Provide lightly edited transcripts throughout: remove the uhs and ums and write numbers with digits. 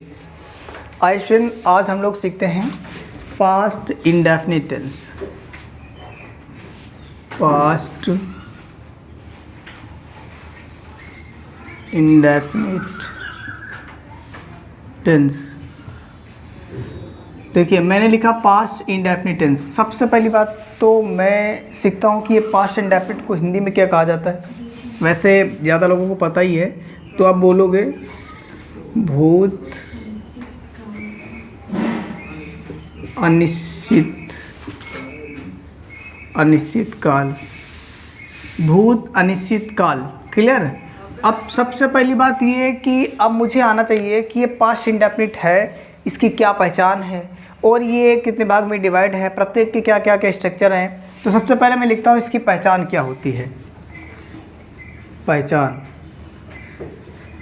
आइए स्टूडेंट, आज हम लोग सीखते हैं past indefinite tense. Past indefinite tense. देखिए, मैंने लिखा पास्ट इंडेफिनिट टेंस। सबसे पहली बात तो मैं सीखता हूँ कि ये पास्ट इंडेफिनिट को हिंदी में क्या कहा जाता है। वैसे ज़्यादा लोगों को पता ही है, तो आप बोलोगे भूत अनिश्चित काल। भूत अनिश्चित काल। क्लियर। अब सबसे पहली बात ये है कि अब मुझे आना चाहिए कि ये पास्ट इंडेफिनिट है, इसकी क्या पहचान है और ये कितने भाग में डिवाइड है, प्रत्येक के क्या क्या क्या स्ट्रक्चर हैं। तो सबसे पहले मैं लिखता हूँ इसकी पहचान क्या होती है।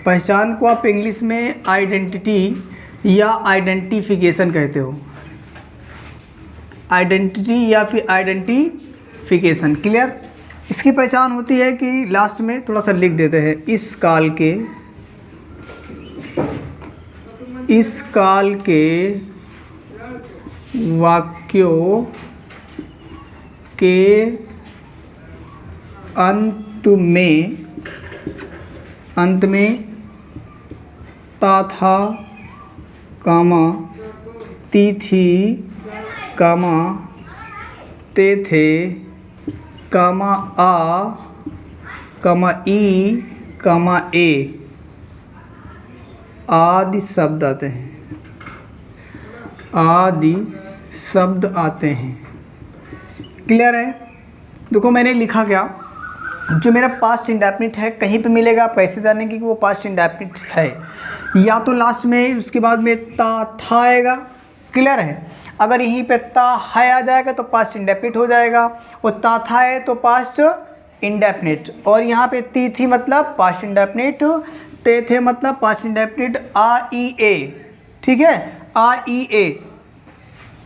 पहचान को आप इंग्लिश में आइडेंटिटी या आइडेंटिफिकेशन कहते हो। आइडेंटिटी या फिर आइडेंटिफिकेशन। क्लियर। इसकी पहचान होती है कि लास्ट में थोड़ा सा लिख देते हैं, इस काल के वाक्यों के अंत में तथा कामा तिथि कामा तेथे कामा आ कामा ई कामा ए आदि शब्द आते हैं। क्लियर है। देखो, मैंने लिखा क्या, जो मेरा पास्ट इंडेफिनिट है कहीं पे मिलेगा आप कैसे जानेंगे कि वो पास्ट इंडेफिनिट है। या तो लास्ट में उसके बाद में था आएगा। क्लियर है। अगर यहीं पे ता है आ जाएगा तो पास्ट इंडेफिनिट हो जाएगा, और ता था है तो पास्ट इंडेफिनिट, और यहाँ पे ती थी मतलब पास्ट इंडेफिनिट, ते थे मतलब पास्ट इंडेफिनिट, आ ई ए। ठीक है, आ ई ए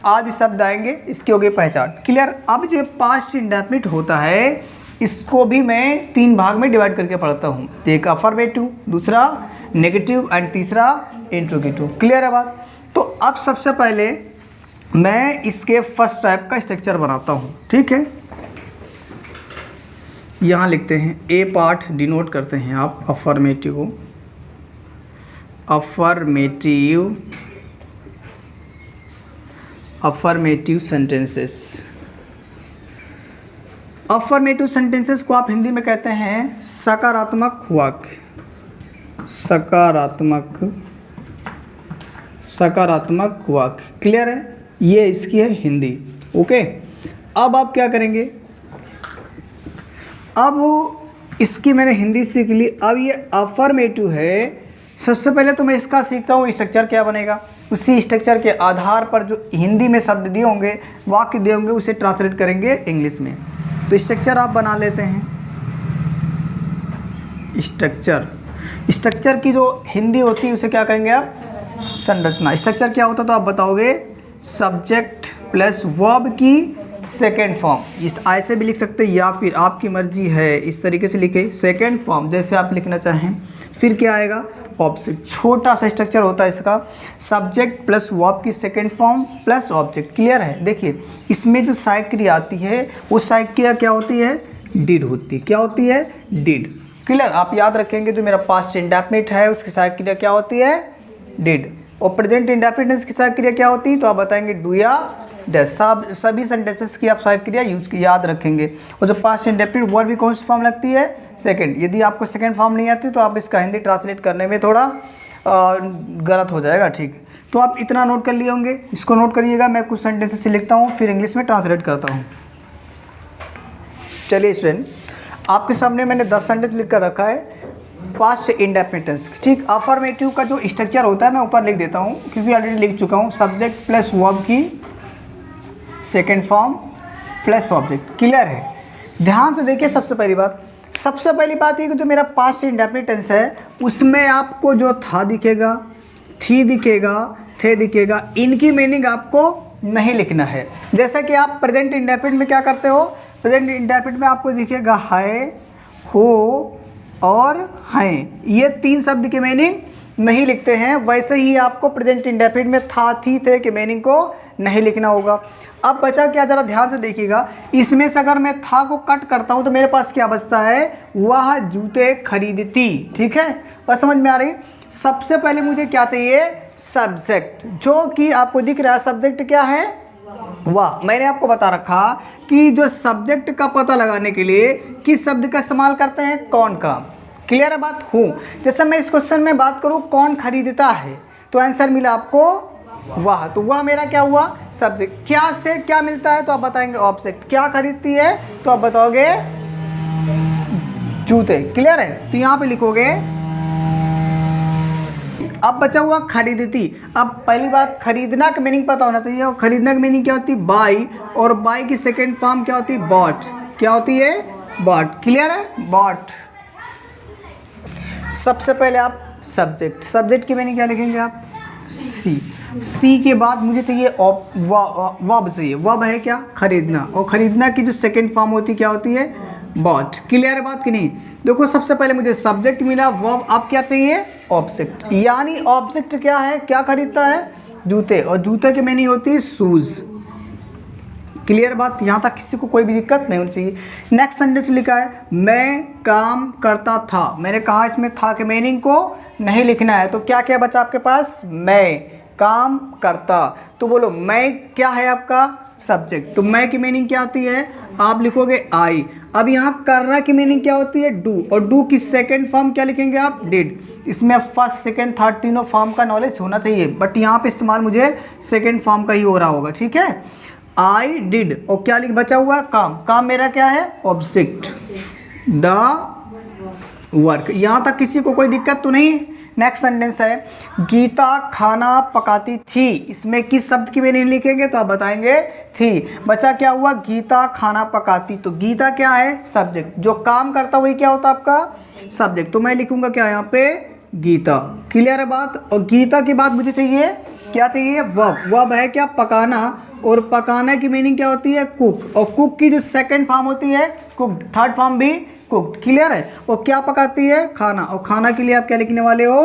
आदि शब्द आएंगे, इसकी होगी पहचान। क्लियर। अब जो पास्ट इंडेफिनिट होता है इसको भी मैं 3 भाग में डिवाइड करके पढ़ता हूँ। एक अफर्मेटिव, दूसरा नेगेटिव एंड तीसरा इंट्रोगेटिव। क्लियर है बात। तो अब सबसे पहले मैं इसके फर्स्ट टाइप का स्ट्रक्चर बनाता हूँ। ठीक है, यहाँ लिखते हैं ए पार्ट डिनोट करते हैं आप अफर्मेटिव सेंटेंसेस। अफर्मेटिव सेंटेंसेस को आप हिंदी में कहते हैं सकारात्मक वाक्य। सकारात्मक वाक्य। क्लियर है। ये इसकी है हिंदी। ओके। अब आप क्या करेंगे, अब इसकी मैंने हिंदी सीख ली। अब ये अफर्मेटिव है। सबसे पहले तो मैं इसका सीखता हूँ स्ट्रक्चर क्या बनेगा। उसी स्ट्रक्चर के आधार पर जो हिंदी में शब्द दिए होंगे, वाक्य दिए होंगे, उसे ट्रांसलेट करेंगे इंग्लिश में। तो स्ट्रक्चर आप बना लेते हैं। स्ट्रक्चर की जो हिंदी होती है उसे क्या कहेंगे आप, संरचना। स्ट्रक्चर क्या होता है तो आप बताओगे, सब्जेक्ट प्लस वर्ब की सेकेंड फॉर्म। इस ऐसे भी लिख सकते हैं या फिर आपकी मर्जी है, इस तरीके से लिखे सेकेंड फॉर्म जैसे आप लिखना चाहें। फिर क्या आएगा, ऑब्जेक्ट। छोटा सा स्ट्रक्चर होता है इसका, सब्जेक्ट प्लस वर्ब की second form plus object. Clear है। देखिए, इसमें जो सहायक क्रिया आती है वो सहायक क्रिया क्या होती है, डिड होती है। क्या होती है, डिड। क्लियर। आप याद रखेंगे जो मेरा पास्ट इंडेफिनिट है उसकी सहायक क्रिया क्या होती है, डिड। और प्रेजेंट इंडेफिनिट की सहायक क्रिया क्या होती है तो आप बताएंगे डू या डैश। सभी सेंटेंसेस की आप सहायक क्रिया याद रखेंगे। और जो पास्ट इंडेफिनिट वर्ब भी कौन सी फॉर्म लगती है, सेकंड। यदि आपको सेकंड फॉर्म नहीं आती तो आप इसका हिंदी ट्रांसलेट करने में थोड़ा गलत हो जाएगा। ठीक है, तो आप इतना नोट कर लिए होंगे, इसको नोट करिएगा। मैं कुछ सेंटेंसेस से लिखता हूँ फिर इंग्लिश में ट्रांसलेट करता हूँ। चलिए स्टूडेंट, आपके सामने मैंने 10 सेंटेंस लिख कर रखा है पास्ट इंडेफिनिट टेंस। ठीक। अफर्मेटिव का जो स्ट्रक्चर होता है मैं ऊपर लिख देता हूँ क्योंकि ऑलरेडी लिख चुका हूँ। सब्जेक्ट प्लस वर्ब की second form plus object. Clear है। ध्यान से देखिए, सबसे पहली बात ये कि जो मेरा पास्ट इंडेफिनिट टेंस है उसमें आपको जो था दिखेगा, थी दिखेगा, थे दिखेगा, इनकी मीनिंग आपको नहीं लिखना है। जैसा कि आप प्रेजेंट इंडेफिनिट में क्या करते हो, प्रेजेंट इंडेफिनिट में आपको दिखेगा है, हो और हैं। ये 3 शब्द की मीनिंग नहीं लिखते हैं, वैसे ही आपको प्रेजेंट इंडेफिनिट में था, थी, थे के मीनिंग को नहीं लिखना होगा। अब बचा क्या, ज़रा ध्यान से देखिएगा, इसमें से अगर मैं था को कट करता हूँ तो मेरे पास क्या बचता है, वह जूते खरीदती। ठीक है, बस समझ में आ रही। सबसे पहले मुझे क्या चाहिए, सब्जेक्ट, जो कि आपको दिख रहा है सब्जेक्ट क्या है, वाह। मैंने आपको बता रखा कि जो सब्जेक्ट का पता लगाने के लिए किस शब्द का इस्तेमाल करते हैं, कौन का। क्लियर है बात, हूँ। जैसे मैं इस क्वेश्चन में बात करूँ कौन खरीदता है, तो आंसर मिला आपको वाह, तो वह मेरा क्या हुआ, सब्जेक्ट। क्या से क्या मिलता है, तो आप बताएंगे ऑब्जेक्ट। क्या खरीदती है, तो आप बताओगे जूते। क्लियर है, तो यहाँ पे लिखोगे। अब बचा हुआ खरीदती। अब पहली बात, खरीदना का मीनिंग पता होना चाहिए, और खरीदना का मीनिंग क्या होती है, बाई, और बाई की सेकेंड फॉर्म क्या होती है, बॉट। क्या होती है, बॉट। क्लियर है, बॉट। सबसे पहले आप सब्जेक्ट, सब्जेक्ट की मीनिंग क्या लिखेंगे आप, सी। सी के बाद मुझे चाहिए वर्ब चाहिए। वर्ब है क्या, खरीदना, और खरीदना की जो सेकेंड फॉर्म होती है क्या होती है, बॉट। क्लियर है बात कि नहीं। देखो सबसे पहले मुझे सब्जेक्ट मिला, वर्ब, अब क्या चाहिए, ऑब्जेक्ट। यानी ऑब्जेक्ट क्या है, क्या खरीदता है, जूते, और जूते की मीनिंग होती है शूज। क्लियर बात, यहाँ तक किसी को कोई भी दिक्कत नहीं होनी चाहिए। नेक्स्ट सेंटेंस लिखा है, मैं काम करता था। मैंने कहा इसमें था के मीनिंग को नहीं लिखना है, तो क्या क्या बचा आपके पास, मैं काम करता। तो बोलो मैं क्या है आपका, सब्जेक्ट। तो मैं की मीनिंग क्या आती है, आप लिखोगे आई। अब यहाँ करना की मीनिंग क्या होती है, डू, और डू की सेकंड फॉर्म क्या लिखेंगे आप, डिड। इसमें फर्स्ट सेकंड थर्ड तीनों फॉर्म का नॉलेज होना चाहिए, बट यहाँ पे इस्तेमाल मुझे सेकंड फॉर्म का ही हो रहा होगा। ठीक है, आई डिड, और क्या लिख बचा हुआ, काम। काम मेरा क्या है, ऑब्जेक्ट, द वर्क। यहाँ तक किसी को कोई दिक्कत तो नहीं। नेक्स्ट सेंटेंस है, गीता खाना पकाती थी। इसमें किस शब्द की मीनिंग लिखेंगे, तो आप बताएंगे थी। बचा क्या हुआ, गीता खाना पकाती। तो गीता क्या है, सब्जेक्ट। जो काम करता वही क्या होता आपका, सब्जेक्ट। तो मैं लिखूंगा क्या यहाँ पे, गीता। क्लियर है बात। और गीता के बाद मुझे चाहिए क्या चाहिए, वर्ब। वर्ब है क्या, पकाना, और पकाना की मीनिंग क्या होती है, कुक। और कुक की जो सेकंड फॉर्म होती है कुक, थर्ड फॉर्म भी कुक्ड। क्लियर है। और क्या पकाती है, खाना, और खाना के लिए आप क्या लिखने वाले हो,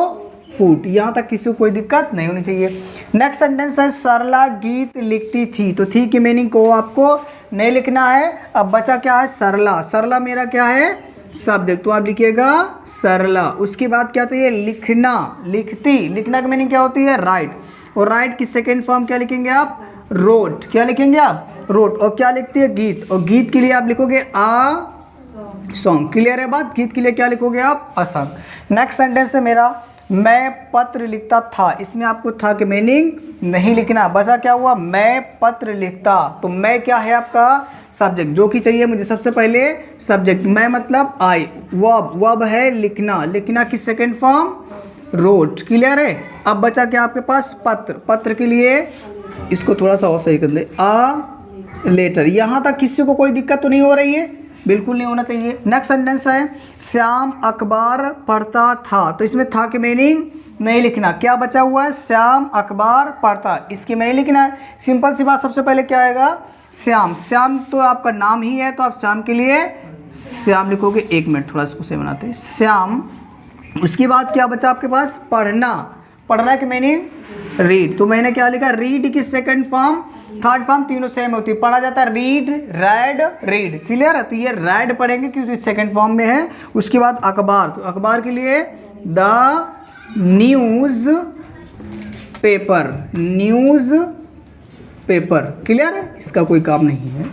फूड। यहाँ तक किसी को कोई दिक्कत नहीं होनी चाहिए। नेक्स्ट सेंटेंस है, सरला गीत लिखती थी। तो थी की मीनिंग को आपको नहीं लिखना है। अब बचा क्या है, सरला। सरला मेरा क्या है, सब्जेक्ट। तो आप लिखिएगा सरला। उसके बाद क्या चाहिए, लिखना, लिखती। लिखना की मीनिंग क्या होती है, राइट। और राइट की सेकेंड फॉर्म क्या लिखेंगे आप, रोट। क्या लिखेंगे आप, रोट। और क्या लिखती है, गीत। और गीत के लिए आप लिखोगे आ सॉन्ग। क्लियर है बात। गीत के लिए क्या लिखोगे आप, अ सॉन्ग। नेक्स्ट सेंटेंस है मेरा, मैं पत्र लिखता था। इसमें आपको था कि मीनिंग नहीं लिखना। बचा क्या हुआ, मैं पत्र लिखता। तो मैं क्या है आपका, सब्जेक्ट। जो कि चाहिए मुझे सबसे पहले सब्जेक्ट। मैं मतलब आई। वर्ब, वर्ब है लिखना। लिखना की सेकेंड फॉर्म रोट। क्लियर है। अब बचा क्या आपके पास, पत्र। पत्र के लिए इसको थोड़ा सा और सही कर दे, आ लेटर। यहाँ तक किसी को कोई दिक्कत तो नहीं हो रही है, बिल्कुल नहीं होना चाहिए। नेक्स्ट सेंटेंस है, श्याम अखबार पढ़ता था। तो इसमें था की मीनिंग नहीं लिखना। क्या बचा हुआ है, श्याम अखबार पढ़ता। इसकी मैंने लिखना है। सिंपल सी बात, सबसे पहले क्या आएगा, श्याम। श्याम तो आपका नाम ही है, तो आप श्याम के लिए श्याम लिखोगे। एक मिनट थोड़ा इसको से बनाते हैं, श्याम। उसके बाद क्या बचा आपके पास, पढ़ना। पढ़ना की मीनिंग रीड। तो मैंने क्या लिखा, रीड की सेकंड फॉर्म थर्ड फॉर्म तीनों सेम होती है। पढ़ा जाता है रीड, रेड, रीड। क्लियर है। तो ये रेड पढ़ेंगे क्योंकि सेकंड फॉर्म में है। उसके बाद अखबार। तो अखबार के लिए the news paper. News paper. Clear है, इसका कोई काम नहीं है।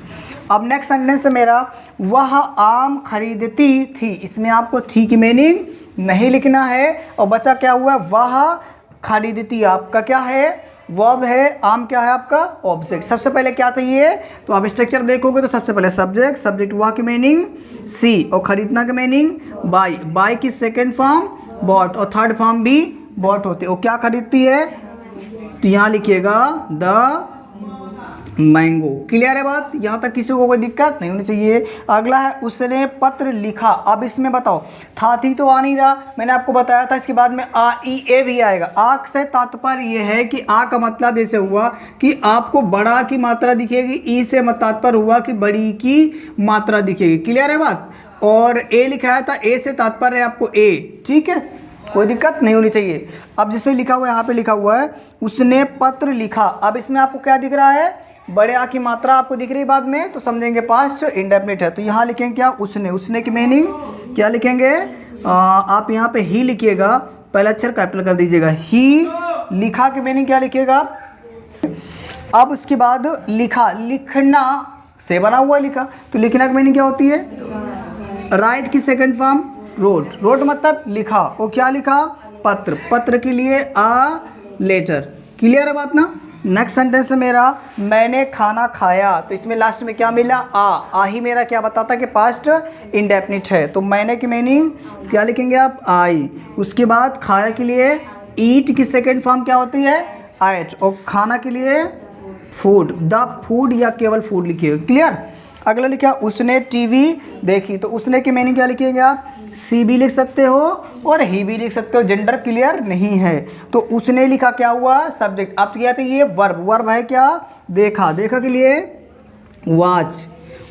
अब नेक्स्ट सेंटेंस है मेरा, वह आम खरीदती थी। इसमें आपको थी की मीनिंग नहीं लिखना है। और बचा क्या हुआ, वह खरीदती। आपका क्या है, वर्ब है। आम क्या है आपका, ऑब्जेक्ट। सबसे पहले क्या चाहिए, तो आप स्ट्रक्चर देखोगे तो सबसे पहले सब्जेक्ट। सब्जेक्ट वह की मीनिंग सी, और खरीदना की मीनिंग बाई। बाई की सेकंड फॉर्म बॉट, और थर्ड फॉर्म भी बॉट होते। और क्या खरीदती है, तो यहाँ लिखिएगा द मैंगो। क्लियर है बात। यहाँ तक किसी को कोई दिक्कत नहीं होनी चाहिए। अगला है, उसने पत्र लिखा। अब इसमें बताओ, था थी तो आ नहीं रहा। मैंने आपको बताया था इसके बाद में आ ई ए भी आएगा। आ से तात्पर्य ये है कि आ का मतलब जैसे हुआ कि आपको बड़ा की मात्रा दिखेगी। ई से तात्पर्य हुआ कि बड़ी की मात्रा दिखेगी। क्लियर है बात। और ए लिखाया था, ए से तात्पर्य है आपको ए। ठीक है, कोई दिक्कत नहीं होनी चाहिए। अब जैसे लिखा हुआ है, यहाँ पे लिखा हुआ है उसने पत्र लिखा। अब इसमें आपको क्या दिख रहा है, बड़े आ की मात्रा आपको दिख रही है बाद में, तो समझेंगे पास्ट इंडेफिनिट है। तो यहाँ लिखेंगे क्या, उसने। उसने की मीनिंग क्या लिखेंगे, आप यहाँ पे ही लिखिएगा, पहला अक्षर कैपिटल कर दीजिएगा। ही लिखा की मीनिंग क्या लिखिएगा। अब उसके बाद लिखा, लिखना से बना हुआ लिखा, तो लिखना की मीनिंग क्या होती है, राइट की सेकंड फॉर्म रोट। रोट मतलब लिखा, वो क्या लिखा, पत्र। पत्र के लिए आ लेटर। क्लियर है बात ना। नेक्स्ट सेंटेंस है मेरा, मैंने खाना खाया। तो इसमें लास्ट में क्या मिला, आ ही मेरा क्या बताता कि पास्ट इंडेफिनिट है। तो मैंने की मीनिंग क्या लिखेंगे आप, आई। उसके बाद खाया के लिए ईट की सेकंड फॉर्म क्या होती है, आइट। और खाना के लिए फूड, द फूड या केवल फूड लिखिए। क्लियर। अगला लिखा उसने टीवी देखी। तो उसने की मीनिंग क्या लिखेंगे आप, सी भी लिख सकते हो और ही भी लिख सकते हो, जेंडर क्लियर नहीं है। तो उसने लिखा क्या हुआ, सब्जेक्ट। अब क्या चाहिए, वर्ब। वर्ब है क्या, देखा। देखा के लिए वॉच।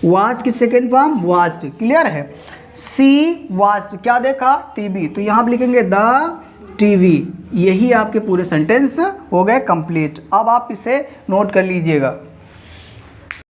वॉच की सेकेंड फॉर्म वॉच्ड। क्लियर है। सी वॉच क्या देखा, टीवी। तो यहाँ आप लिखेंगे द टीवी। यही आपके पूरे सेंटेंस हो गए कंप्लीट। अब आप इसे नोट कर लीजिएगा।